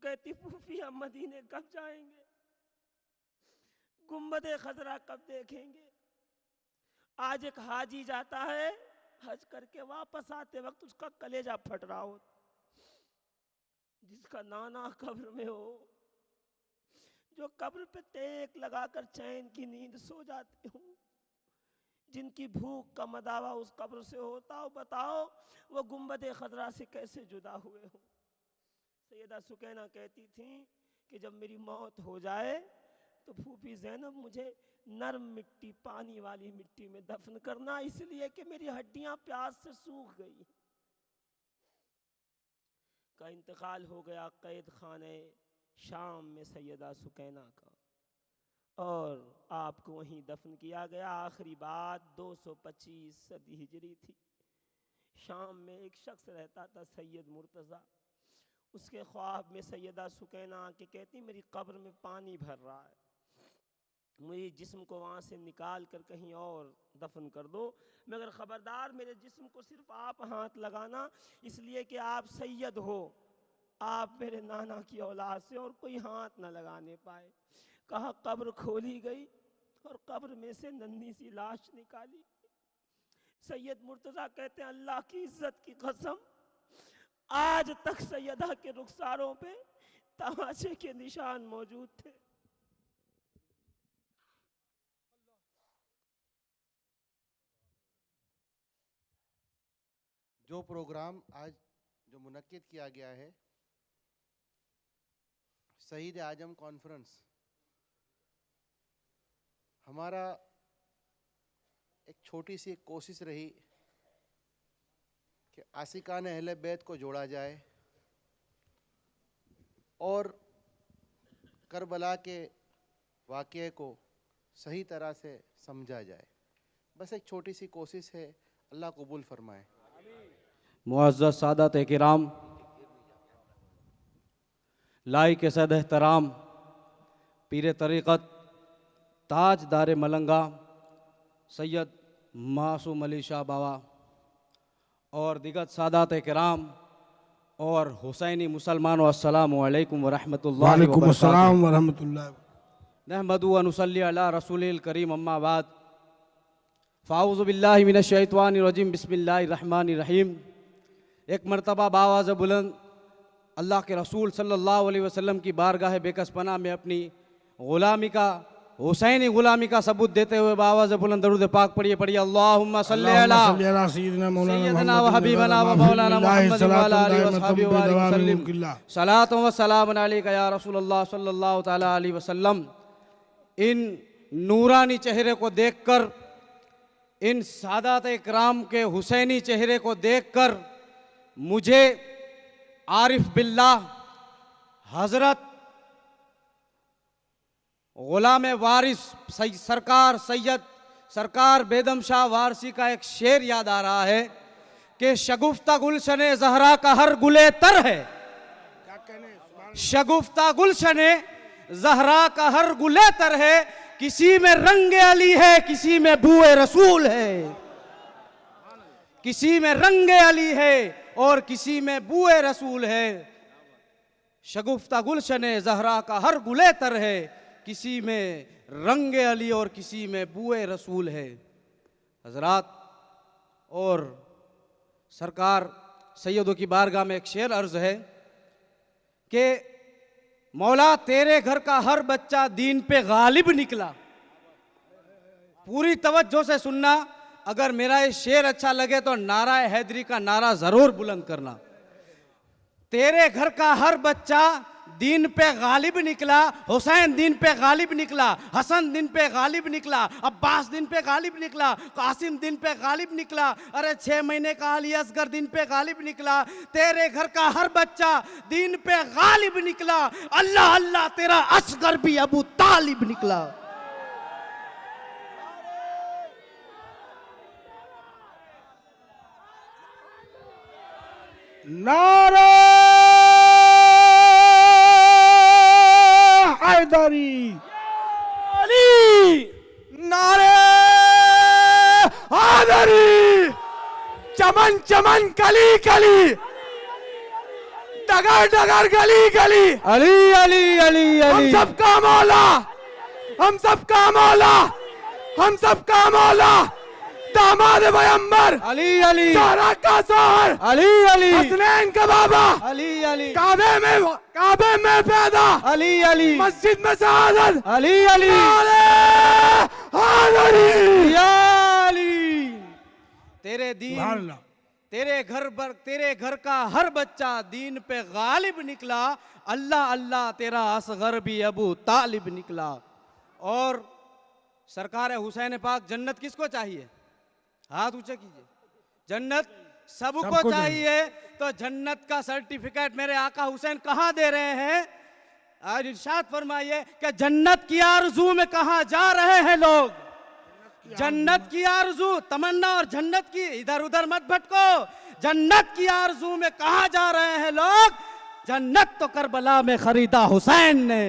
कहती फूफी हम मदीने कब जाएंगे, गुंबदे खजरा कब देखेंगे। आज एक हाजी जाता है हज करके, वापस आते वक्त उसका कलेजा फट रहा हो, जिसका नाना कब्र में हो, जो कब्र पे टेक लगाकर चैन की नींद सो जाते हो, जिनकी भूख का मदावा उस कब्र से होता हो, बताओ वो गुंबदे खजरा से कैसे जुदा हुए हो। सैयदा सुकैना कहती थी कि जब मेरी मौत हो जाए तो फूफी ज़ैनब मुझे नरम मिट्टी, पानी वाली मिट्टी में दफन करना, इसलिए कि मेरी हड्डियां प्यास से सूख गई। का इंतकाल हो गया कैद खाने शाम में सैयदा सुकैना का, और आपको वहीं दफन किया गया। आखिरी बात 225 सदी हिजरी थी। शाम में एक शख्स रहता था सैयद मुर्तज़ा, उसके ख्वाब में सैयदा सुकैना आके कहती मेरी कब्र में पानी भर रहा है, मुझे जिस्म को वहाँ से निकाल कर कहीं और दफन कर दो, मगर ख़बरदार मेरे जिस्म को सिर्फ आप हाथ लगाना, इसलिए कि आप सैयद हो, आप मेरे नाना की औलाद से, और कोई हाथ न लगाने पाए। कहा कब्र खोली गई और कब्र में से नन्ही सी लाश निकाली। सैयद मुर्तज़ा कहते हैं अल्लाह की इज्जत की कसम, आज तक सैयदा के रुखसारों पे तमाचे के निशान मौजूद थे। जो प्रोग्राम आज जो मुनक्किद किया गया है, शहीद आजम कॉन्फ्रेंस, हमारा एक छोटी सी कोशिश रही कि आशिकान अहले बैत को जोड़ा जाए और करबला के वाक़ये को सही तरह से समझा जाए। बस एक छोटी सी कोशिश है, अल्लाह कबूल फरमाए। मुअज़्ज़ज़ सादात किराम, लाइक सद एहतराम पीर तरीक़त ताजदार मलंगा सैयद मासूम अली शाह बाबा और दिगत सादात किराम और हुसैनी मुसलमानों, अस्सलामु अलैकुम व रहमतुल्लाहि व बरकातुहू। नहमदु व नुसल्ली अला रसूलिल करीम, अम्मा बाद, फ़ाऊज़ु बिल्लाहि मिनश शैतानिर रजीम, बिस्मिल्लाहिर रहमानिर रहीम। एक मरतबा बावाज़ बुलंद अल्लाह के रसूल सल्लल्लाहु अलैहि वसल्लम की बारगाह बेकसपना में अपनी ग़ुलामी का, हुसैनी ग़ुलामी का सबूत देते हुए बावाज़ बुलंद दरूद पाक पढ़िए अल्लाहुम्मा सल्लि अला सय्यदना व हबीबना व मौलाना मुहम्मद व अला आलिहि व अस्हाबिहि व सल्लिम सलातु व सलामुन अलैका या रसूलल्लाह सल्लल्लाहु तआला अलैहि वसल्लम। इन नूरानी चेहरे को देखकर, इन सादात इकराम के हुसैनी चेहरे को देखकर मुझे आरिफ बिल्लाह हजरत गुलाम वारिस सरकार सैयद सरकार बेदम शाह वारसी का एक शेर याद आ रहा है कि शगुफ्ता गुलशने जहरा का हर गुले तर है, शगुफ्ता गुलशने जहरा का हर गुले तर है, किसी में रंगे अली है, किसी में बूए रसूल है, किसी में रंगे अली है और किसी में बूए रसूल है। शगुफ्ता गुलशने जहरा का हर गुले तर है, किसी में रंगे अली और किसी में बूए रसूल है। हजरात, और सरकार सैयदों की बारगाह में एक शेर अर्ज है कि मौला तेरे घर का हर बच्चा दीन पे गालिब निकला। पूरी तवज्जो से सुनना, अगर मेरा ये शेर अच्छा लगे तो नारा हैदरी का नारा जरूर बुलंद करना। तेरे घर का हर बच्चा दीन पे गालिब निकला, हुसैन दीन पे गालिब निकला, हसन दिन पे गालिब निकला, अब्बास दिन पे गालिब निकला, कासिम दिन पे गालिब निकला, अरे 6 महीने का अली असगर दिन पे गालिब निकला। तेरे घर का हर बच्चा दीन पे गालिब निकला, अल्लाह अल्लाह तेरा असगर भी अबू तालिब निकला। नारे हैदरी, नारे हैदरी, चमन चमन कली कली, डगर डगर गली गली अली अली अली हम अली सबका मौला, हम सबका मौला, हम सबका मौला, दामाद पैगंबर, अली अली ज़हरा का ज़हर, अली अली हसनैन का बाबा, अली अली काबे में पैदा, अली अली मस्जिद में शहादत, अली अली हाज़री। या अली। तेरे दीन, सुभान अल्लाह। तेरे घर का हर बच्चा दीन पे गालिब निकला। अल्लाह अल्लाह तेरा असगर भी अबू तालिब निकला। और सरकार हुसैन पाक, जन्नत किसको चाहिए? हाथ ऊंचे कीजिए। जन्नत सबको चाहिए। तो जन्नत का सर्टिफिकेट मेरे आका हुसैन कहाँ दे रहे हैं? आज इरशाद फरमाइए कि जन्नत की आरज़ू में कहाँ जा रहे हैं लोग? जन्नत की आरज़ू, तमन्ना और जन्नत की, इधर उधर मत भटको। जन्नत की आरज़ू में कहाँ जा रहे हैं लोग? जन्नत तो करबला में खरीदा हुसैन ने,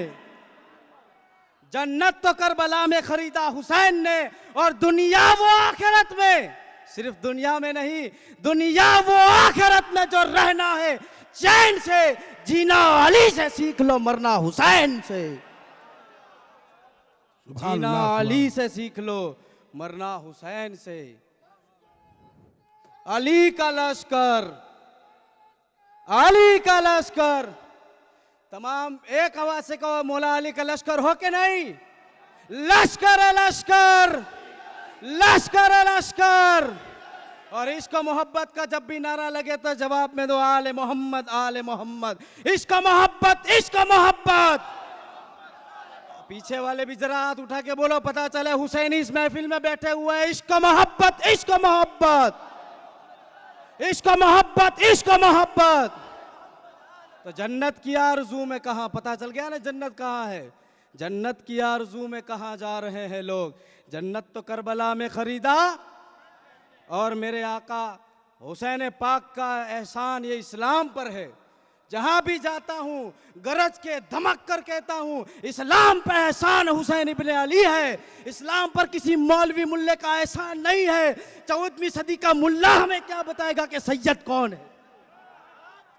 जन्नत तो करबला में खरीदा हुसैन ने। और दुनिया वो आखिरत में, सिर्फ दुनिया में नहीं, दुनिया वो आखिरत में जो रहना है चैन से, जीना अली से सीख लो, मरना हुसैन से। जीना अली से सीख लो, मरना हुसैन से। अली का लश्कर, अली का लश्कर, तमाम एक आवाज से कहो, मौला अली का लश्कर हो के नहीं? लश्कर है लश्कर, लश्कर है लश्कर। और इश्क मोहब्बत का जब भी नारा लगे तो जवाब में दो आले मोहम्मद, आले मोहम्मद। इश्क मोहब्बत, इश्क मोहब्बत। पीछे वाले भी जरा हाथ उठा के बोलो, पता चले हुसैनी इस महफिल में बैठे हुए हैं। इश्क मोहब्बत, इश्क मोहब्बत, इश्क मोहब्बत, इश्क मोहब्बत। तो जन्नत की आरज़ू में कहाँ, पता चल गया ना जन्नत कहाँ है? जन्नत की आरज़ू में कहाँ जा रहे हैं लोग? जन्नत तो करबला में खरीदा। और मेरे आका हुसैन पाक का एहसान ये इस्लाम पर है। जहां भी जाता हूं गरज के धमक कर कहता हूं, इस्लाम पर एहसान हुसैन इब्ने अली है। इस्लाम पर किसी मौलवी मुल्ले का एहसान नहीं है। 14वीं सदी का मुल्ला हमें क्या बताएगा कि सैयद कौन है?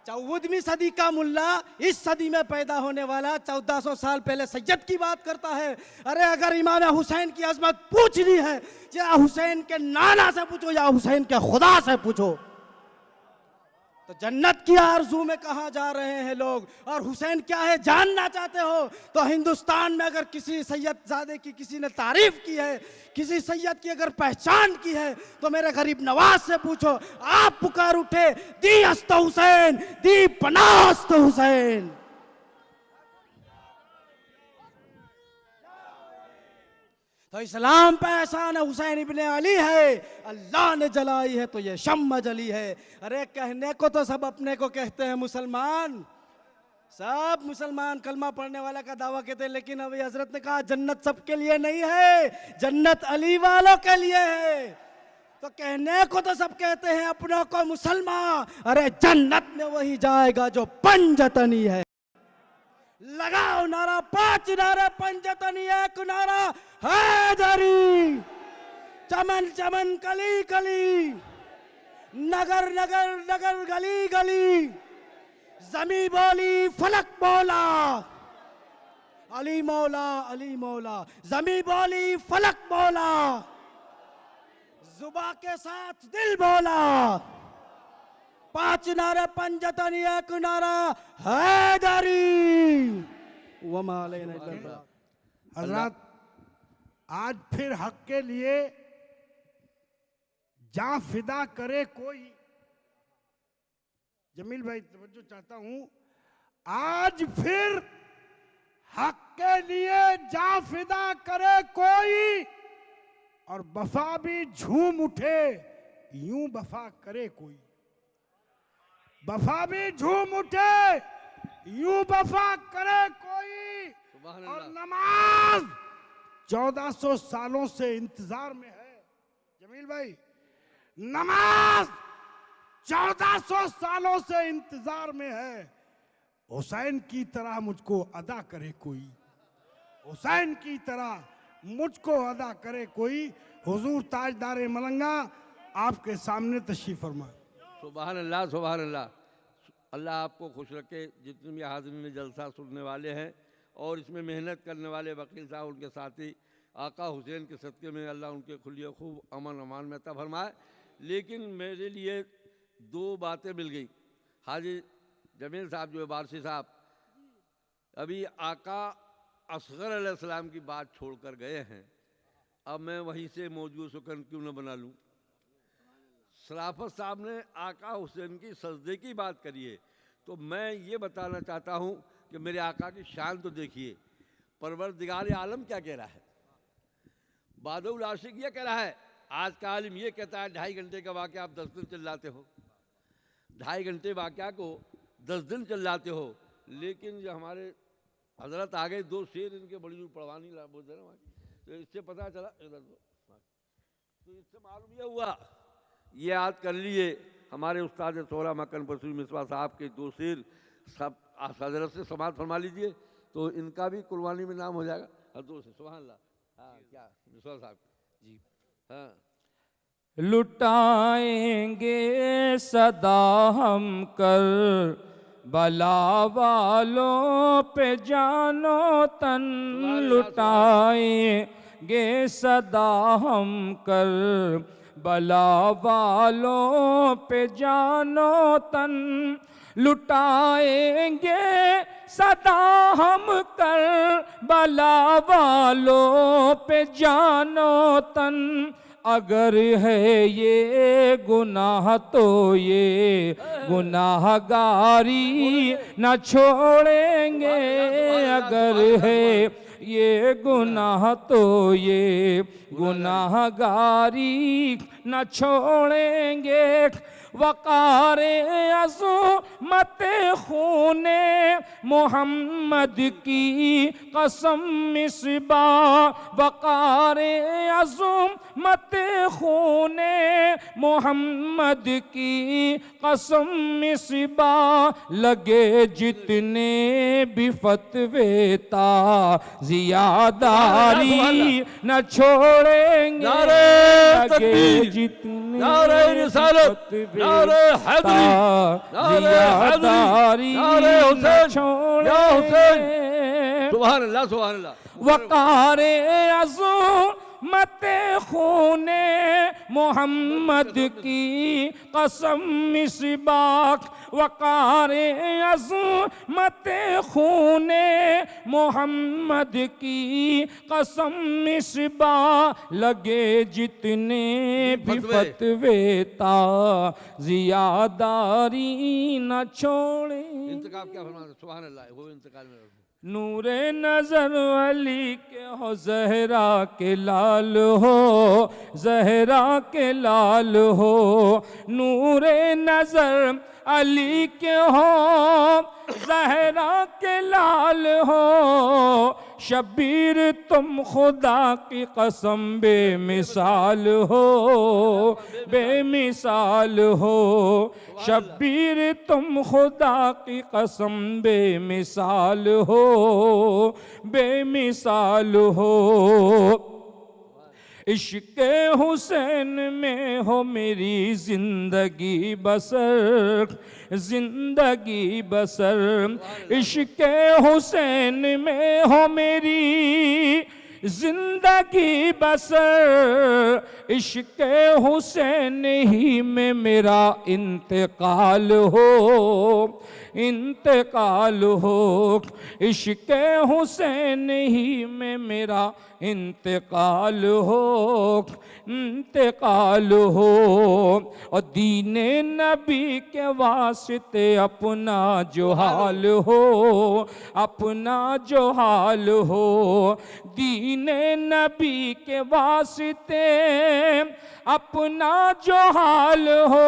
14वीं सदी का मुल्ला इस सदी में पैदा होने वाला 1400 साल पहले सैयद की बात करता है। अरे अगर इमाम हुसैन की अजमत पूछनी है, या हुसैन के नाना से पूछो या हुसैन के खुदा से पूछो। तो जन्नत की आरज़ू में कहाँ जा रहे हैं लोग? और हुसैन क्या है जानना चाहते हो तो हिंदुस्तान में अगर किसी सैयदजादे की किसी ने तारीफ की है, किसी सैयद की अगर पहचान की है, तो मेरे गरीब नवाज से पूछो। आप पुकार उठे, दी हस्त हुसैन, दी पनाहस्त हुसैन। तो इस्लाम पे एहसान हुसैन इब्ने अली है। अल्लाह ने जलाई है तो ये शम्मा जली है। अरे कहने को तो सब अपने को कहते हैं मुसलमान, सब मुसलमान कलमा पढ़ने वाला का दावा कहते हैं, लेकिन अभी हजरत ने कहा जन्नत सबके लिए नहीं है, जन्नत अली वालों के लिए है। तो कहने को तो सब कहते हैं अपनों को मुसलमान, अरे जन्नत में वही जाएगा जो पंजतनी है। लगाओ नारा, 5 नारे पंजतनी, 1 नारा हैदरी। चमन चमन कली कली, नगर नगर नगर गली गली, जमी बोली फलक बोला, अली मौला अली मौला। जमी बोली फलक बोला, जुबा के साथ दिल बोला। 5 नारे पंजतनी, 1 नारा हैदरी। वमा अलैना इल्ला अल बलाग। हजरत आज फिर हक के लिए जान फिदा करे कोई। जमील भाई तवज्जो चाहता हूं, आज फिर हक के लिए जान फिदा करे कोई, और वफा भी झूम उठे यूं वफा करे कोई। वफा भी झूम उठे यूं वफा करे कोई। और नमाज 1400 सालों से इंतजार में है। जमील भाई, नमाज 1400 सालों से इंतजार में है। हुसैन की तरह मुझको अदा करे कोई, हुसैन की तरह मुझको अदा करे कोई। हुजूर ताजदार मलंगा आपके सामने तशरीफ फरमा। सुभान अल्लाह, सुभान अल्लाह। अल्लाह आपको खुश रखे, जितने भी हाज़रीन जलसा सुनने वाले हैं और इसमें मेहनत करने वाले वकील साहब, उनके साथी आका हुसैन के सदक़े में अल्लाह उनके खुलिए खूब अमन अमान में अता फरमाए। लेकिन मेरे लिए दो बातें मिल गई। हाजी जमील साहब जो है वारसी साहब, अभी आका असगर अलैहिस्सलाम की बात छोड़ कर गए हैं, अब मैं वहीं से मौजूद सुकन क्यों न बना लूँ। सराफत साहब ने आका हुसैन की सजदे की बात करी है, तो मैं ये बताना चाहता हूँ कि मेरे आका की शान तो देखिए। परवरदिगार आलम क्या कह रहा है, बादउल आशिक ये कह रहा है, आज का आलिम ये कहता है 2.5 घंटे का वाक़या आप 10 दिन चिल्लाते हो, 2.5 घंटे वाक़या को 10 दिन चिल्लाते हो। लेकिन जो हमारे हजरत आ गए, 2 शेर इनके बड़ी पढ़वानी बोलते ना, तो इससे पता चला, तो इससे मालूम ये हुआ, ये याद कर लिए हमारे उस्ताद सोहरा मक्कन पसूरी मिसबा साहब के 2 शेर सब हजरत से समात फरमा लीजिए, तो इनका भी कुर्बानी में नाम हो जाएगा। हर 2 से सुभान अल्लाह। हाँ क्या मिसबा साहब जी, हाँ। लुटाएंगे सदा हम कर बला वालों पे जानो तन, लुटाएंगे सदा हम कर बला वालों पे जानो तन, लुटाएंगे सदा हम कर बला वालों पे जानो तन, अगर है ये गुनाह तो ये गुनाहगारी न छोड़ेंगे, अगर है ये गुनाह तो ये गुनाहगारी न छोड़ेंगे, वक़ारे अज़मत खूने मोहम्मद की कसम मिसबा, वक़ारे अज़मत खूने मोहम्मद की कसम मिसबा, लगे जितने भी फतवे ज़ियादारी न छोड़ेंगे, लगे जितने फतवे नारे हैदरी, नारे हैदरी, नारे हुसैन, या हुसैन, सुभान अल्लाह सुभान अल्लाह। वक़ारे अज़मत खूने मोहम्मद की कसम मिसबाक, वक़ारे अज़मत खूने मोहम्मद की कसम मिसबा, लगे जितने भी फतवे ज़ियादारी न छोड़े। इंतकाल क्या फरमाते, सुभान अल्लाह, वो इंतकाल में नूरे नजर अली के हो, जहरा के लाल हो, जहरा के लाल हो, नूरे नजर अली के हो, जहरा के लाल हो, शबीर तुम खुदा की कसम बेमिसाल हो, बेमिसाल हो, शबीर तुम खुदा की कसम बेमिसाल हो, बेमिसाल हो, इश्क़ हुसैन में हो मेरी जिंदगी बसर, जिंदगी बसर, इश्क़ हुसैन में हो मेरी जिंदगी बसर, इश्क़ हुसैन ही में मेरा इंतकाल हो, इंतकाल हो, इश्क़ हुसैन ही में मेरा इंतकाल हो, इंतकाल हो, और दीने नबी के वास्ते अपना जो हाल हो, अपना जो हाल हो, दीने नबी के वास्ते अपना जो हाल हो,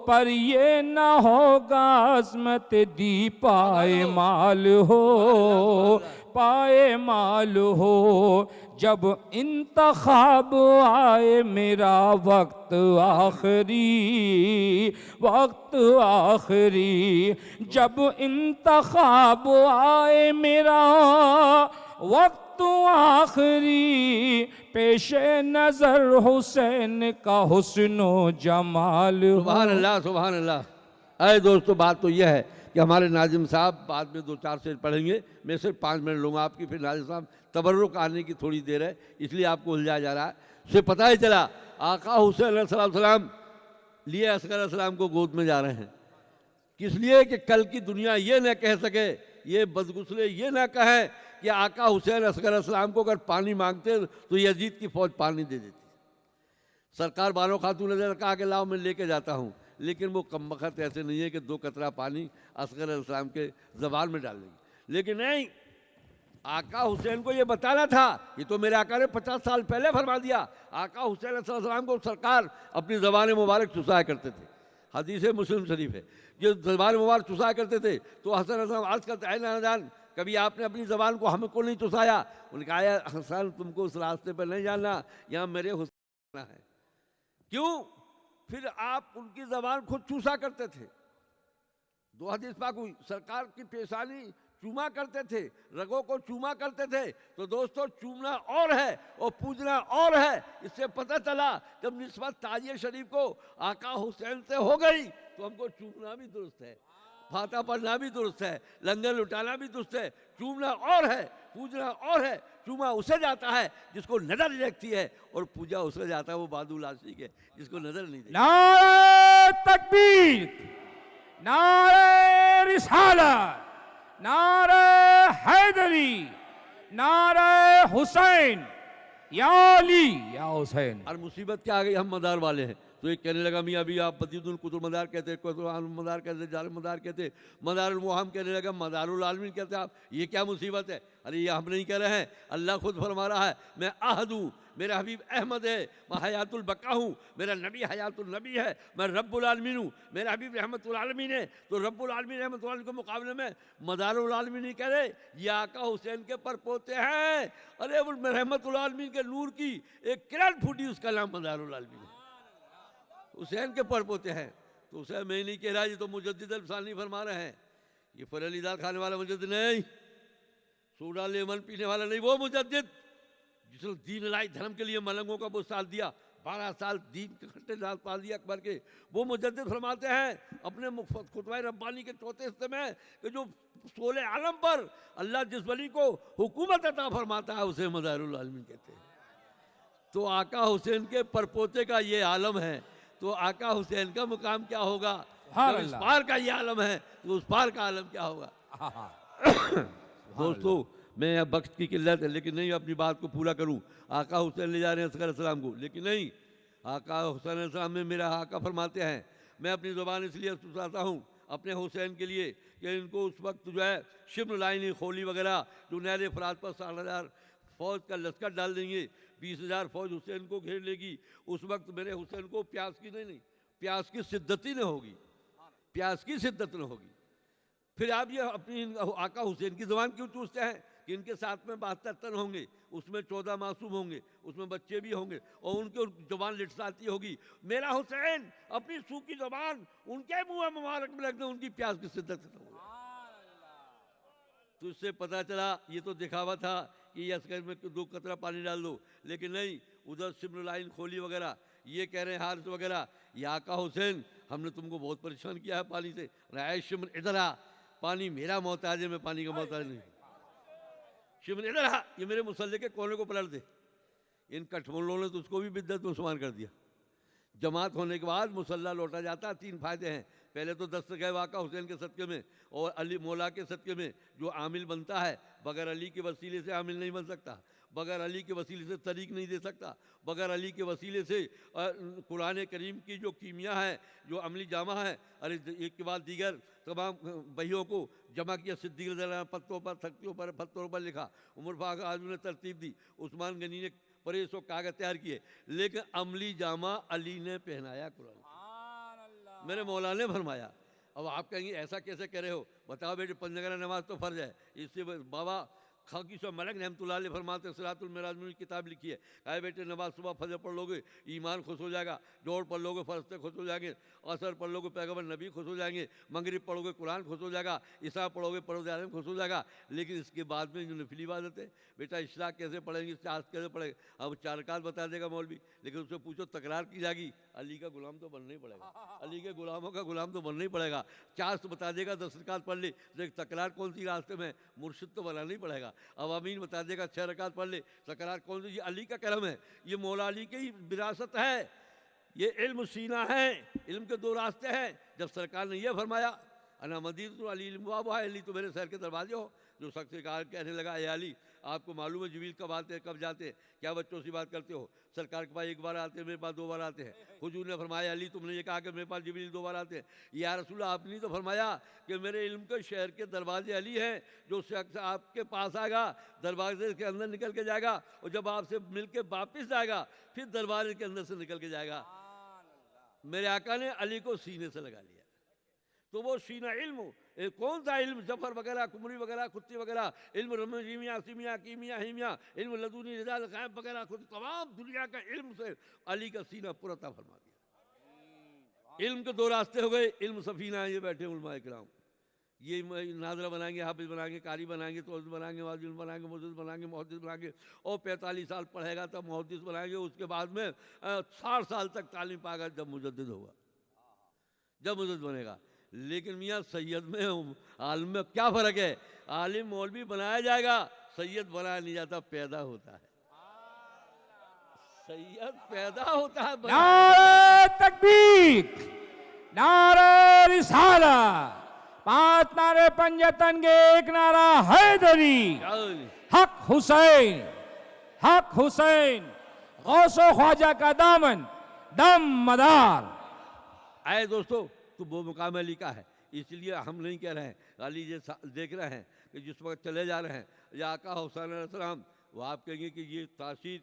पर ये न होगा अज़मत दी पाए माल हो, पाए माल हो, जब इंतखाब आए मेरा वक्त आखिरी, वक्त आखिरी, जब इंतखाब आए मेरा वक्त आखिरी, पेशे नजर हुसैन का हुस्नो जमाल हो। सुभान अल्लाह सुभान अल्लाह। अरे दोस्तों, बात तो यह है कि हमारे नाजिम साहब बाद में 2-4 शेर पढ़ेंगे, मैं सिर्फ 5 मिनट लूँगा आपकी, फिर नाजिम साहब तबर्रुक आने की थोड़ी देर है, इसलिए आपको उलझाया जा रहा है। उसे पता ही चला आका हुसैन अलैहिस्सलाम लिए असगर अलैहिस्सलाम को गोद में जा रहे हैं, किस लिए कि कल की दुनिया ये न कह सके, ये बदगुस्ले ये ना कहें कि आका हुसैन असगर अलैहिस्सलाम को अगर पानी मांगते तो यजीद की फौज पानी दे देती। सरकार बानो खातून ने कहा कि लाओ मैं लेके जाता हूँ, लेकिन वो कमबख्त ऐसे नहीं है कि 2 कतरा पानी असगर अलैहिस्सलाम के ज़बान में डाल देंगे। लेकिन नहीं, आका हुसैन को ये बताना था, ये तो मेरे आका ने 50 साल पहले फरमा दिया। आका हुसैन अलैहिस्सलाम को सरकार अपनी ज़बान मुबारक चुसाया करते थे, हदीस मुस्लिम शरीफ है, जो ज़बान मुबारक चुसाया करते थे तो हसन अलैहिस्सलाम अर्ज़ करते हैं नानाजान कभी आपने अपनी ज़बान को हमको नहीं चुसाया? उन्होंने कहा या हसन तुमको उस रास्ते पर नहीं जाना, यहाँ मेरे हुसैन है। क्यों? फिर आप उनकी ज़बान खुद चूसा करते थे। 2 हदीस पाक हुई, सरकार की पेशानी चूमा करते थे, रगों को चूमा करते थे। तो दोस्तों, चूमना और है और पूजना और है। इससे पता चला जब निस्बत ताजिए शरीफ को आका हुसैन से हो गई तो हमको चूमना भी दुरुस्त है, फाता पढ़ना भी दुरुस्त है, लंगर लुटाना भी दुरुस्त है। चूमना और है, पूजना और है। चूमा उसे जाता है जिसको नजर नहीं लगती है, और पूजा उसे जाता है वो बादुल आशिक है जिसको नजर नहीं देखती। नारे तकबीर, नारे रिसालत, नारे हैदरी, नारे हुसैन, या अली या हुसैन। और मुसीबत क्या आ गई, हम मदार वाले हैं। तो एक कहने लगा मियाँ अभी आप बदीदुल कुतुब मदार कहते, कुतुब मदार कहते, जाल मदार कहते, मदारुल मुहाम कहने लगा, मदारुल आलमीन कहते आप। ये क्या मुसीबत है? अरे ये हम नहीं कह रहे हैं, अल्लाह खुद फरमा रहा है, मैं आहद हूँ, मेरा हबीब अहमद है, मैं हयातुल बका हूँ, मेरा नबी हयातुल नबी है, मैं रब्बुल आलमीन हूँ, मेरा हबीब रहमतुल आलमीन है। तो रब्बुल आलमीन रहमतुल आलमीन के मुकाबले में मदारुल आलमीन नहीं कह रहे, ये आका हुसैन के पर पोते हैं। अरे वो रहमतुल आलमीन के नूर की एक किरण फूटी, उसका नाम मदारुल आलमीन है, हुसैन के पर पोते हैं। तो हुसैन मैं नहीं कह रहा, ये तो मुजद्दिद अल-सानी फरमा रहे हैं। ये फरली दाल खाने वाला मुजद्दिद नहीं, सोडा लेमन पीने वाला नहीं, वो मुजद्दिद जिसने दीन लाई धर्म के लिए मलंगों का वो साल दिया, 12 साल दीन के खट्टे लाल पाल दिया अकबर के। वो मुजद्दिद फरमाते हैं अपने खुतबा रब्बानी के 4थे हिस्से में कि जो 16 आलम पर अल्लाह जिस वली को हुकूमत अता फरमाता है उसे मदारुल आलमीन कहते हैं। तो आका हुसैन के परपोते का ये आलम है, तो आका हुसैन का मुकाम क्या होगा? जब इस पार का ये आलम है तो उस पार का आलम क्या होगा? दोस्तों, मैं अब वक्त की किल्लत है, लेकिन नहीं अपनी बात को पूरा करूं। आका हुसैन ले जा रहे हैं असगर अलैहिस्सलाम को, लेकिन नहीं, आका हुसैन अलैहिस्सलाम में मेरा आका फरमाते हैं, मैं अपनी ज़ुबान इसलिए सुनाता हूँ अपने हुसैन के लिए कि इनको उस वक्त जो है शिब्र लाइनी खोली वगैरह जो नहर फरात पर 60,000 फौज का लश्कर डाल देंगे, 20,000 फौज हुसैन को घेर लेगी। उस वक्त मेरे हुसैन को प्यास की नहीं प्यास की शिद्दत ही न होगी, प्यास की शिद्दत न होगी। फिर आप ये अपनी आका हुसैन की ज़बान क्यों चूसते हैं कि इनके साथ में 72 तन होंगे, उसमें 14 मासूम होंगे, उसमें बच्चे भी होंगे, और उनकी ज़बान लिटसाती होगी। मेरा हुसैन अपनी सूखी ज़बान उनके मुँह मुबारक में रख दे, उनकी प्यास की शिद्दत न होगी। तो इससे पता चला ये तो दिखावा था कि असगर में 2 कतरा पानी डाल दो, लेकिन नहीं, उधर सिमर लाइन खोली वगैरह ये कह रहे हैं हारिस वगैरह, ये आका हुसैन हमने तुमको बहुत परेशान किया है पानी से। राय शिमर इधर आ, पानी मेरा मोहताज है, मैं पानी का मोहताज नहीं। शिमर इधर आ, ये मेरे मुसल्ले के कोने को पलट दे। इन कठमोलों ने तो उसको भी बिद्दत में शुमार कर दिया। जमात होने के बाद मुसल्ला लौटा जाता। 3 फायदे हैं, पहले तो दस्तगीर आका हुसैन के सदक़े में और अली मौला के सदक़े में जो आमिल बनता है, बगैर अली के वसीले से आमिल नहीं बन सकता, बगैर अली के वसीले से तरीक़ नहीं दे सकता, बगैर अली के वसीले से कुरान करीम की जो कीमिया है, जो अमली जामा है, अरे एक के बाद दीगर तमाम बहियों को जमा किया। सिद्दीक़ रज़ियल्लाहु अन्हु पत्तों पर, तख्तियों पर, पत्तों पर लिखा। उमर फारूक आज़म ने तरतीब दी, उस्मान गनी ने परेश और कागज़ तैयार किए, लेकिन अमली जामा अली ने पहनाया कुरान। मेरे मौला ने फरमाया। अब आप कहेंगे ऐसा कैसे कह रहे हो? बताओ बेटे, 5 वक़्त नमाज तो फ़र्ज है, इससे बाबा खाकी साहब मलक रहमतुल्लाह अलैह फरमाते हैं सिरातुल मिराज में किताब लिखी है, कहे बेटे नमाज सुबह फजर पढ़ लोगे ईमान खुश हो जाएगा, जोड़ पढ़ लोगे फरिश्ते खुश हो जाएंगे, असर पढ़ लोगे पैगम्बर नबी खुश हो जाएंगे, मगरिब पढ़ोगे कुरान खुश हो जाएगा, इशा पढ़ोगे परवरदिगार खुश हो जाएगा। लेकिन इसके बाद में जो नफिली इबादत है बेटा इशा कैसे पढ़ेंगे, चाश कैसे पढ़ेंगे, अब 4 रकात बता देगा मौलवी, लेकिन उससे पूछो तकरार की जाएगी, अली का गुलाम तो बनना ही पड़ेगा, अली के गुलामों का गुलाम तो बनना ही पड़ेगा। चाश तो बता देगा 10 रकात पढ़ ले, लेकिन तकरार कौन सी रास्ते में, मुर्शिद तो बनाना ही पड़ेगा। अवामीन बता देगा 6 रकात पढ़ ले, तकरार कौन सी, ये अली का करम है, ये मौला अली की विरासत है, ये इल्म सीना है, इल्म के 2 रास्ते हैं। जब सरकार ने यह फरमाया अना मदीन तो अली अली तो मेरे शहर के दरवाजे हो, जो शख्स कहने लगा ए अली आपको मालूम है जिब्रील कब आते हैं कब जाते हैं, क्या बच्चों से बात करते हो, सरकार के पास 1 बार आते हैं मेरे पास 2 बार आते हैं। हुजूर ने फरमाया अली तुमने ये कहा कि मेरे पास जिब्रील 2 बार आते हैं, या रसूल आपने तो फरमाया कि मेरे इल्म के शहर के दरवाजे अली हैं, जो शख्स आपके पास आएगा दरवाजे के अंदर निकल के जाएगा, और जब आपसे मिल के वापिस जाएगा फिर दरवाजे के अंदर से निकल के जाएगा। मेरे आका ने अली को सीने से लगा लिया, तो वो सीना इल्म कौन सा इल्म, जफर वगैरह कुमरी वगैरह खुत्ती वगैरह, इल्म रमीमिया सीमिया कीमिया हिमिया, इल्म लदूनी रिजाल गायब वगैरह खुद तमाम दुनिया का इल्म से अली का सीना पुरता फरमा दिया। इल्म के 2 रास्ते हो गए, इल्म सफीना ये बैठे उलमा इकराम, ये नाजरा बनाएंगे, हाफिज बनाएंगे, कारी बनाएंगे, तोज बनाएंगे, वाजिल बनाएंगे, मुहद्दिस बनाएंगे, मुहद्दिस बनाएंगे, और 45 साल पढ़ेगा तब मुहद्दिस बनाएंगे, उसके बाद में 60 साल तक तालीम पाएगा जब मुजद्दिद होगा, जब मुजद्दिद बनेगा। लेकिन मियाँ सैयद में आलिम में क्या फ़र्क है, आलिम मौलवी बनाया जाएगा, सैयद बनाया नहीं जाता, पैदा होता है, सैयद पैदा होता है। नारे तकबीर, नारे रिसालत, 5 नारे पंजतन के 1 नारा हैदरी, हक हुसैन, हक हुसैन, गौसो ख्वाजा का दामन दम मदार। आए दोस्तों, तो वो मुकाम अली का है, इसलिए हम नहीं कह रहे हैं, अली ये देख रहे हैं कि जिस वक्त चले जा रहे हैं या आका हुसैन अलैहिस्सलाम, वो आप कहेंगे कि ये तासीर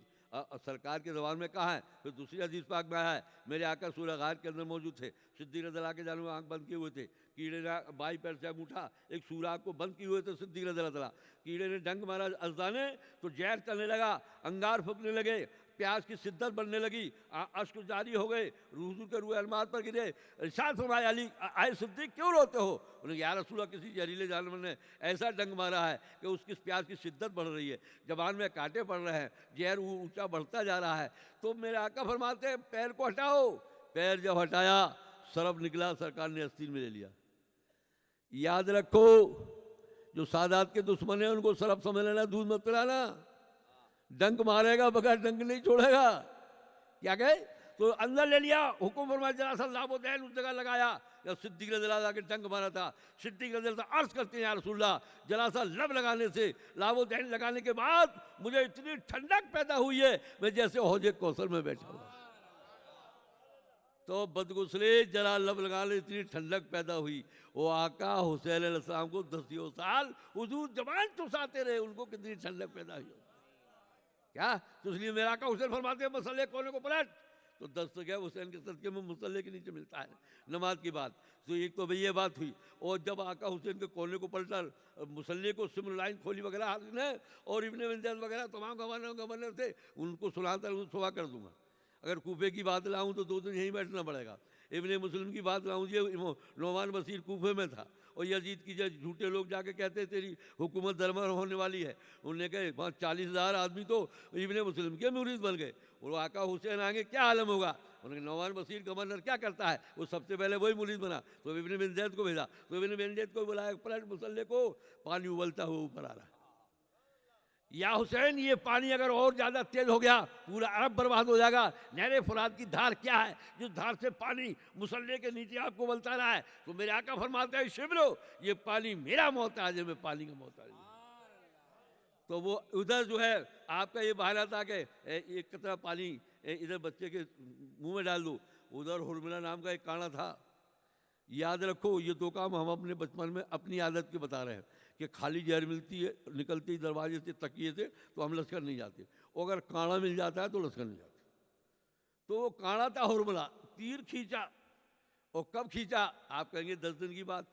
सरकार के ज़बान में कहा है। फिर दूसरी हदीस पाक में आया है, मेरे आका सूरह गार के अंदर मौजूद थे, सिद्दीक़ रज़ियल्लाहु के जाने में आँख बंद किए हुए थे, कीड़े ने बाई पैर से उठा, एक सूराख को बंद किए हुए थे सिद्दीक़ रज़ियल्लाहु, कीड़े ने डंक मारा अज़दा ने तो जहर चलने लगा, अंगार फूकने लगे, प्यास की शिद्दत बढ़ने लगी, अश्क जारी हो गए, हुजूर के रूह अलमार पर गिरे। इरशाद फरमाया अली आए सिद्दीक़ क्यों रोते हो, उन्होंने या रसूल किसी जहरीले जानवर ने ऐसा डंक मारा है कि उसकी प्यास की शिद्दत बढ़ रही है, जबान में कांटे पड़ रहे हैं, जहर ऊंचा बढ़ता जा रहा है। तो मेरे आका फरमाते हैं पैर को हटाओ, पैर जब हटाया सरफ निकला, सरकार ने आस्तीन में ले लिया। याद रखो जो सादात के दुश्मन है उनको सरफ समझ लेना, दूध मत पिलाना, डंक मारेगा बगैर डंक नहीं छोड़ेगा। क्या कहे, तो अंदर ले लिया, हुक्म फरमाया जरा सा लाबोदैन उस जगह लगाया जब सिद्दीक़ रज़ियल्लाहु के डंक मारा था। सिद्दीक़ रज़ियल्लाहु अर्ज करते हैं या रसूलल्लाह, जरा सा लब लगाने से, लाबोदैन लगाने के बाद मुझे इतनी ठंडक पैदा हुई है मैं जैसे हौजे कौसर में बैठा हूँ। तो बदगुसले जरा लब लगाने इतनी ठंडक पैदा हुई। वो आका हुसैन अलैहिस्सलाम को 10 साल हुजूर जबान चुसाते रहे, उनको कितनी ठंडक पैदा हुई क्या। तो इसलिए मेरा आका हुसैन फरमाते हैं मसल्ले कोने को पलट, तो 10 तो क्या हुसैन के सदके में मुसल्ले के नीचे मिलता है नमाज की बात। तो एक तो भाई ये बात हुई, और जब आका हुसैन के कोने को पलटा, मुसल्ले को सिमर लाइन खोली वगैरह हाथ ने, और इब्ने विंजाज वगैरह तमाम गवर्नर थे उनको सुनाता सुबह कर दूंगा। अगर कूफे की बात लाऊं तो 2 दिन यहीं बैठना पड़ेगा। इब्ने मुस्लिम की बात लाऊं, ये नौमान बशीर कूफे में था, और यजीद की जब झूठे लोग जाके कहते तेरी हुकूमत दरबार होने वाली है, उन्होंने कहे 40,000 आदमी तो इब्ने मुस्लिम के मुरीद बन गए, और आका हुसैन आगे क्या आलम होगा। उन्होंने नौमान बशीर गवर्नर क्या करता है, वो सबसे पहले वही मुरीद बना, तो इब्ने बिन ज़ैद को भेजा, तो इब्ने बिन ज़ैद को बुलाया, पलट मुसल्ले को, पानी उबलता हुआ ऊपर आ रहा है। या हुसैन ये पानी अगर और ज़्यादा तेज हो गया पूरा अरब बर्बाद हो जाएगा। नहर फुरात की धार क्या है, जिस धार से पानी मुसल्ले के नीचे आपको उबलता रहा है। तो मेरे आका फरमाते हैं शिबरो ये पानी मेरा मोहताज है, मैं पानी का मोहताज हूँ। तो वो उधर जो है आपका ये बहाना था कि एक कतरा पानी इधर बच्चे के मुंह में डाल दो, उधर हुरमिला नाम का एक काना था। याद रखो ये 2 काम हम अपने बचपन में अपनी आदत के बता रहे हैं कि खाली जहर मिलती है निकलती दरवाजे से तकिए से तो हम लश्कर नहीं जाते, और अगर काड़ा मिल जाता है तो लश्कर नहीं जाते। तो वो काड़ा था हुरमिला, तीर खींचा, और कब खींचा आप कहेंगे 10 दिन की बात।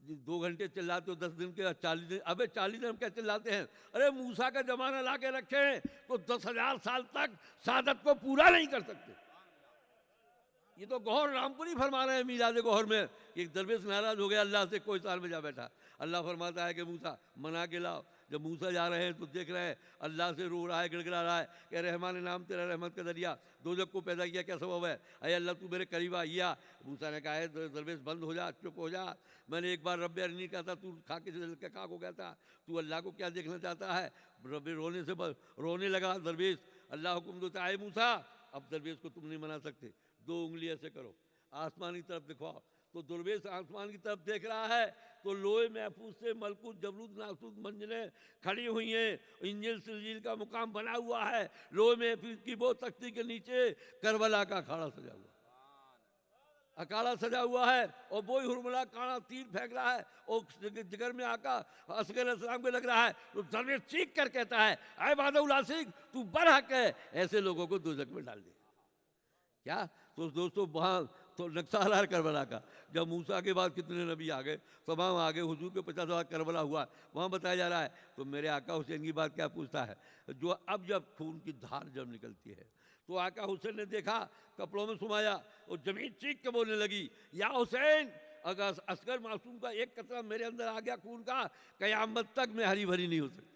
2 घंटे चिल्लाते हो 10 दिन के 40 दिन, अबे 40 दिन हम क्या चिल्लाते हैं? अरे मूसा का जमाना ला के रखे हैं तो 10,000 साल तक शहादत को पूरा नहीं कर सकते। ये तो गौहर रामपुरी फरमा रहे हैं मीलाद गौहर में कि एक दरवेश नाराज हो गया अल्लाह से, कोई साल में जा बैठा। अल्लाह फरमाता है कि मूसा मना के लाओ। जब मूसा जा रहे हैं तो देख रहे हैं अल्लाह से रो रहा है, गिड़गिड़ा रहा है कि रहमान नाम तेरा रहमत का दरिया, दोजख को पैदा किया क्या सबब है? अरे अल्लाह तू मेरे करीब आइया। मूसा ने कहा है दरवेश बंद हो जा, चुप हो जा। मैंने एक बार रब्बे अरनी कहा था, तू खा के खा को कहता, तू अल्लाह को क्या देखना चाहता है? रब्बे रोने लगा दरवेश। अल्लाह हुक्म देता है मूसा अब दरवेश को तुम नहीं मना सकते, 2 उंगली ऐसे करो, आसमान की तरफ दिखाओ। तो दरवेश आसमान की तरफ देख रहा है तो लोहे महफूज से मलकूत जबरूद नासूद मंजिलें खड़ी हुई हैं, इंजिल सिलजिल का मुकाम बना हुआ है, लोहे महफूज की वो तख्ती के नीचे करबला का अखाड़ा सजा हुआ, अखाड़ा सजा हुआ है और वो ही हुरमुला काना तीर फेंक रहा है और जिगर में आका असगर अस्सलाम को लग रहा है। तो दरवेश चीख कर कहता है अय बादल आसिक तू बरहक है, ऐसे लोगों को दोजख में डाल दे। क्या तो दोस्तों वहाँ तो नक्शा हाल करबला का, जब मूसा के बाद कितने नबी आ गए, तमाम आ गए, हुजूर के 50 बार करबला हुआ, वहाँ बताया जा रहा है। तो मेरे आका हुसैन की बात क्या पूछता है? जो अब जब खून की धार जब निकलती है तो आका हुसैन ने देखा, कपड़ों में सुमाया और जमीन चीख के बोलने लगी या हुसैन अगर असगर मासूम का एक कतरा मेरे अंदर आ गया खून का, कयामत तक मैं हरी भरी नहीं हो सकती।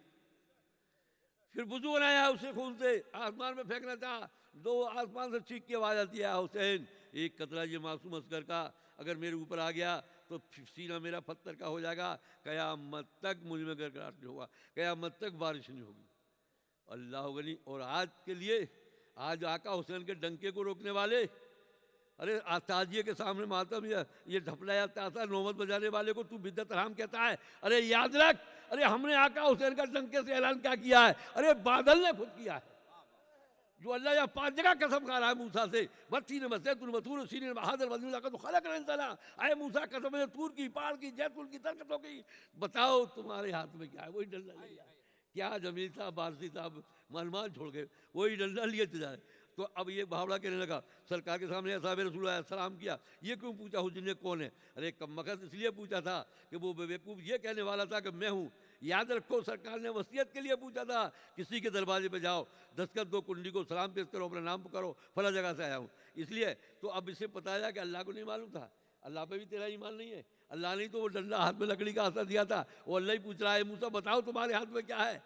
फिर वुजू बनाया उसे खून से, आसमान में फेंकना चाहा, 2 आसमान से चीख की आवाज आती है हुसैन एक कतरा ये मासूम असगर का अगर मेरे ऊपर आ गया तो सीना मेरा पत्थर का हो जाएगा, कयामत तक मुझ में गड़गड़ाहट नहीं होगा, कयामत तक बारिश नहीं होगी। अल्लाह गनी। और आज के लिए आज आका हुसैन के डंके को रोकने वाले, अरे ताजिए के सामने मातम ये ढपलाता था, नौबत बजाने वाले को तू बिद्दत हराम कहता है। अरे याद रख, अरे हमने आका हुसैन का डंके से ऐलान क्या किया है? अरे बादल ने खुद किया है, जो अल्लाह या 5 जगह कसम खा रहा है मूसा से, बत्ती ने मसैतुल मथूर सीने बहादुर वज़ीला का तो खलक रंतला। आए मूसा कसम है तूर की, पहाड़ की, जैतून की, दरख्तों की, बताओ तुम्हारे हाथ में क्या है? वही डंडा लिया। क्या जमील साहब बारसी साहब मनमान छोड़ गए, वही डंडा लिए जा रहे। तो अब ये भावड़ा कहने लगा सरकार के सामने साहब रसूल सलाम किया, ये क्यों पूछा हुजूर ने कौन है? अरे कमबख्त इसलिए पूछा था कि वो बेवकूफ़ ये कहने वाला था कि मैं हूँ। याद रखो सरकार ने वसीयत के लिए पूछा था, किसी के दरवाजे पे जाओ, दस्तखत दो, कुंडी को सलाम पेश करो, अपना नाम पुकारो, फला जगह से आया हूँ। इसलिए तो अब इसे बताया कि अल्लाह को नहीं मालूम था, अल्लाह पे भी तेरा ईमान नहीं है। अल्लाह ने तो वो डंडा हाथ में लकड़ी का असर दिया था, वो अल्लाह ही पूछ रहा है मूसा बताओ तुम्हारे हाथ में क्या है?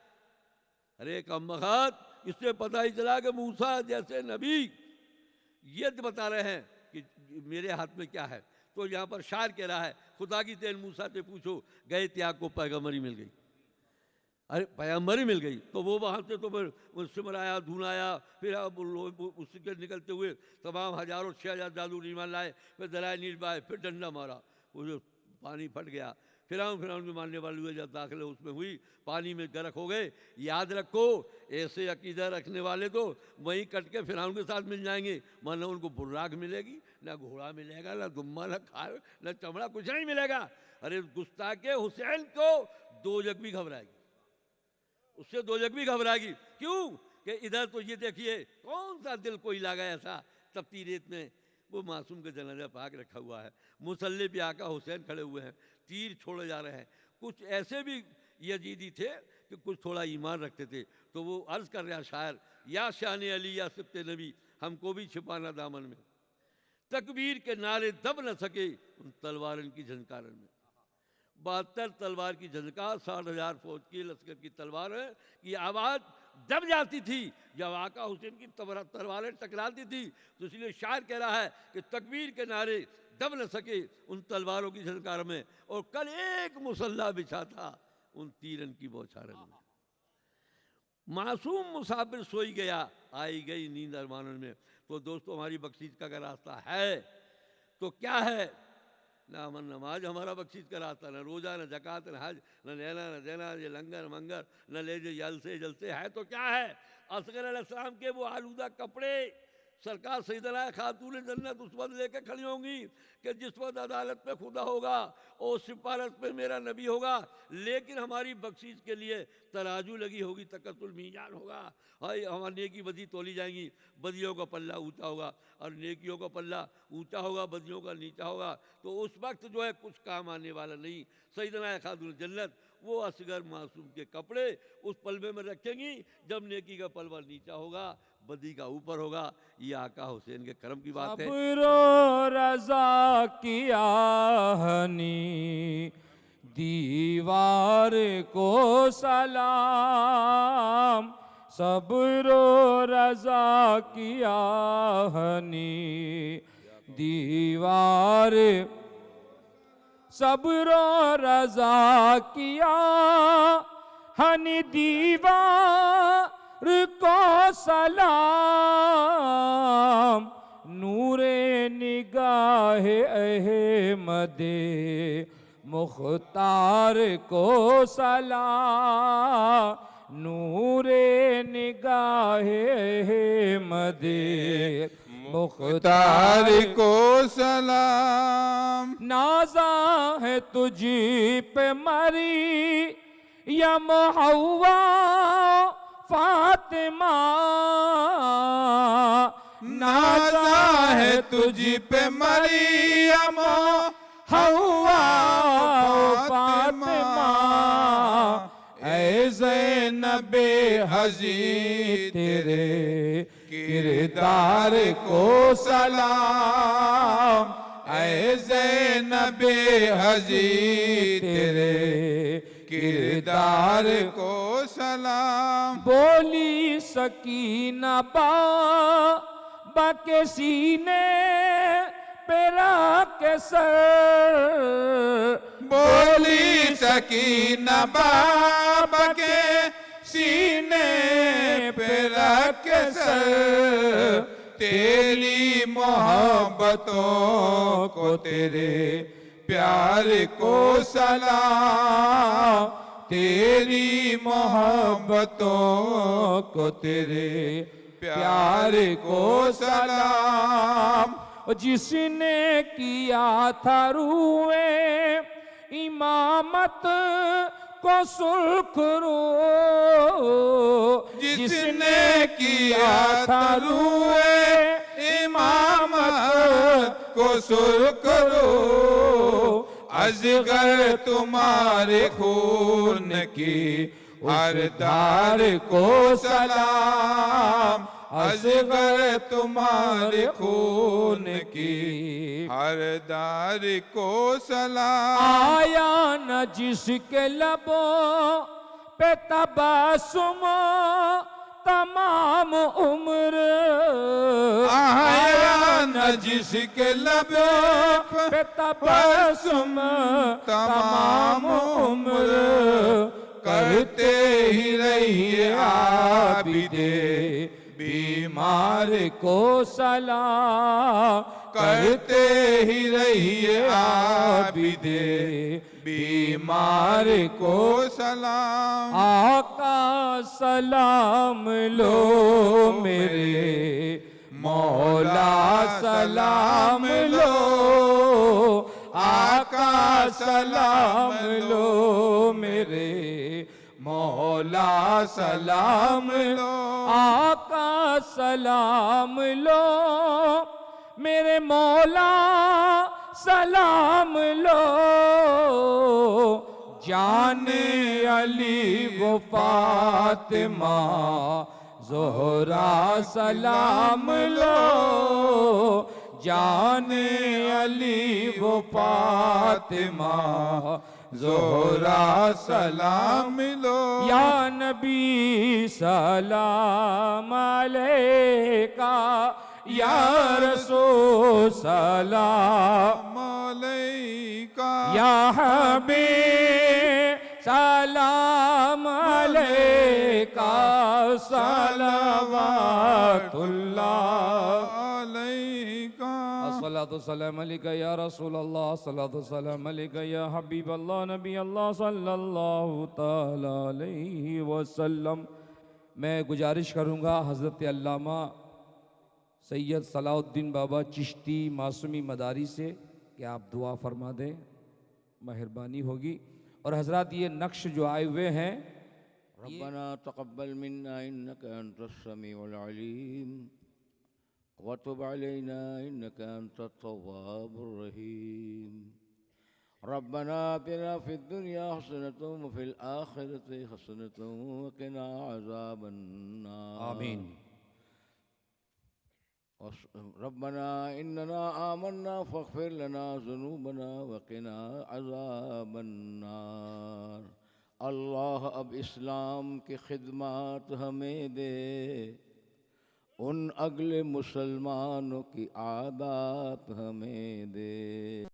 अरे कमबख्त, इससे पता ही चला कि मूसा जैसे नबी ये बता रहे हैं कि मेरे हाथ में क्या है। तो यहाँ पर शायर कह रहा है खुदा की तेन मूसा से पूछो, गए त्याग को पैगम्बरी मिल गई। अरे पैगम्बरी मिल गई तो वो वहाँ से तो फिर सिमर आया, धून आया, फिर अब उसके निकलते हुए तमाम हजारों 6,000 जादू ईमान लाए, फिर दलाए नील बाए, फिर डंडा मारा, वो जो पानी फट गया। फिर के मानने वाले हुए जब दाखिल उसमें हुई, पानी में गर्क हो गए। याद रखो ऐसे अकीदा रखने वाले तो वहीं कट के फिरौन के साथ मिल जाएंगे, मानो उनको बुर्राक मिलेगी, ना घोड़ा मिलेगा, ना दुम्मा, ना खाए, ना चमड़ा, कुछ नहीं मिलेगा। अरे गुस्ताखे हुसैन को दोजख भी घबराएगी, उससे दोजख भी घबराएगी। क्यों कि इधर तो ये देखिए कौन सा दिल कोई लगा ऐसा तपती रेत में, वो मासूम का जनाजा पाक रखा हुआ है, मुसल्ले पे आका हुसैन खड़े हुए हैं, तीर छोड़े जा रहे हैं। कुछ ऐसे भी यजीदी थे कि कुछ थोड़ा ईमान रखते थे, तो वो अर्ज़ कर रहा शायर या शान अली या सिब्ते नबी हमको भी छिपाना दामन में, तकबीर के नारे दब न सके उन तलवारन की झनकारन में। 72 तलवार की झनकार, 60,000 फौज की लश्कर की तलवार की आवाज़ दब जाती थी जब आका हुसैन की तलवारें टकराती थी। तो इसलिए शायर कह रहा है कि तकबीर के नारे दब न सके उन तलवारों की झनकार में, और कल एक मुसल्ला बिछा था उन तीरन की बौछारन में। मासूम मुसाफिर सोई गया, आई गई नींद अरमानन में। तो दोस्तों हमारी बख्शीश का रास्ता है तो क्या है? ना अमन नमाज हमारा बख्शीश का रास्ता, न रोज़ा, न ज़कात, न हज, न लेना न देना, ये लंगर मंगर, न ले जो जलसे जलसे है तो क्या है? असगर अलैहिस्सलाम के वो आलूदा कपड़े सरकार सैयदना खातून जन्नत उस वक्त लेके खड़ी होंगी कि जिस वक्त अदालत में खुदा होगा और सिफारत पे मेरा नबी होगा, लेकिन हमारी बख्शीश के लिए तराजू लगी होगी, तकतुल मीजान होगा। हाय हमारी नेकी बदी तोली जाएंगी, बदियों का पल्ला ऊंचा होगा और नेकियों का पल्ला ऊंचा होगा, बदियों का नीचा होगा। तो उस वक्त जो है कुछ काम आने वाला नहीं। सैयदना खातून जन्नत वो असगर मासूम के कपड़े उस पलवे में रखेंगी जब नेकी का पलवा नीचा होगा, बदी का ऊपर होगा। ये आका हुसैन के करम की बात है। सब्रो रजा की आहनी दीवार को सलाम, सब्रो रजा की आहनी दीवार, सब्रो रजा किया हनी दीवार को सलाम, नूरे निगाहे अहमदे मुख्तार को सलाम, नूरे निगाहे अहमदे मुख्तार को सलाम। नाजा है तुझी पे मरी या हव्वा फातिमा, नाजा है तुझी पे मरियम हव्वा फातिमा, ऐ ज़ैनबे हज़ी तेरे किरदार को सलाम, ऐ ज़ैनबे हज़ी तेरे किरदार को सलाम। बोली सकीना बाबा के सीने पे रख के सर, बोली सकीना बाबा के सीने पे रख सर, तेरी मोहब्बतों को तेरे प्यार को सलाम, तेरी मोहब्बतों को तेरे प्यार को सलाम। जिसने किया था रूए इमामत को सुर्खरू, जिसने किया था रूए इमामत को सुर्खरू, अजगर तुम्हारे खून की हर धार को सलाम, अजगर तुम्हारे खून की हर धार को सलाम। आया न जिसके लबों पे तबस्सुम तमाम उम्र, आया न जिसके लबों पे तबस्सुम तमाम उम्र, करते ही रहिए आबिदे बीमार को सलाम, करते ही रहिए आबिदे बीमार को सलाम। आका सलाम लो मेरे मौला सलाम लो, आका सलाम लो मेरे मौला सलाम लो, आका सलाम लो मेरे मौला सलाम लो, जाने अली वो फातिमा ज़ोहरा सलाम लो, जाने अली वो फातिमा ज़ोहरा सलाम लो। या नबी सलाम अलैका, या रसूल सलाम अलैका, या हबीब सलाम अलैका, सलवातुल्लाह अलैका। अस्सलातु सलाम अलैका या रसूल अल्लाह, अस्सलातु सलाम अलैका या हबीब अल्लाह, नबी अल्लाह सल्लल्लाहु ताला अलैहि वसल्लम। मैं गुजारिश करूँगा हज़रत अल्लामा सैयद सलाउद्दीन बाबा चिश्ती मासूमी मदारी से कि आप दुआ फरमा दें, मेहरबानी होगी। और हजरत ये नक्श जो आए हुए हैं, रब्बना तक़ब्बल मिन्ना इन्नका अंतस समीउल अलीम व तुब अलैना इन्नका अंतत तव्वाबुर रहीम। रब्बना आतिना फिद दुनिया हसनतम व फिल आखिरति हसनतम व क़िना अज़ाबन नार। आमीन। रब्बना इन्नना आमन्ना फ़ग़फ़िर लना ज़ुनूबना व क़िना अज़ाबन नार। अल्लाह अब इस्लाम की खिदमत हमें दे, उन अगले मुसलमानों की आदत हमें दे।